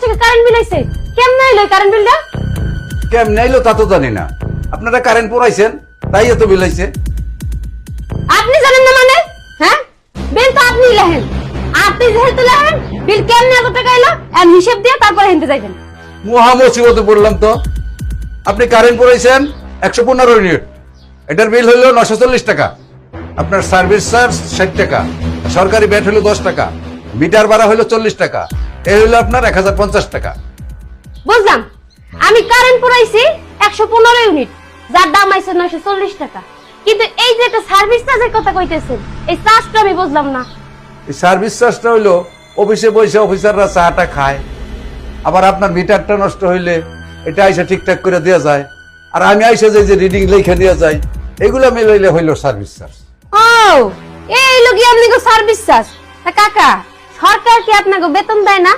টাকা current bill আইছে। কেমনে আইলো কারেন্ট বিলটা? কেমনে আইলো তা তো জানি না। আপনারা কারেন্ট পোড়াইছেন তাই এত বিল আইছে। আপনি জানেন না মানে? হ্যাঁ, বিল তো আপনি লেখেন। আপনি যেহেতু লেখেন, বিল কেমনে এত টাকা আইলো এর হিসাব দিয়ে তারপর হেনতে যাইবেন। মহা মুসিবতে পড়লাম তো। আপনি কারেন্ট পোড়াইছেন 115 ইউনিট, এটার বিল হইলো 940 টাকা। আপনার সার্ভিস চার্জ 60 টাকা, সরকারি ব্যাট হইলো 10 টাকা, মিটার ভাড়া হইলো 40 টাকা, এই হইলো আপনার 1050 টাকা। বুঝলাম, আমি কারেন্ট পুরাইছি 115 ইউনিট, যার দাম আইছে 940 টাকা। কিন্তু এই যে একটা সার্ভিস চার্জের কথা কইতেছেন, এই চার্জটা আমি বুঝলাম না। এই সার্ভিস চার্জটা হইলো অফিসে বসে অফিসাররা চাটা খায়, আবার আপনার মিটারটা নষ্ট হইলে এটা আইসা ঠিকঠাক করে দেওয়া যায়, আর আমি আইসা যে রিডিং লেখা দেওয়া যায়, এগুলা মিলাইলে হইলো সার্ভিস চার্জ। ও, এই লোকি আপনাকে সার্ভিস চার্জ। তা কাকা, সরকার কি আপনাকে বেতন দেয় না?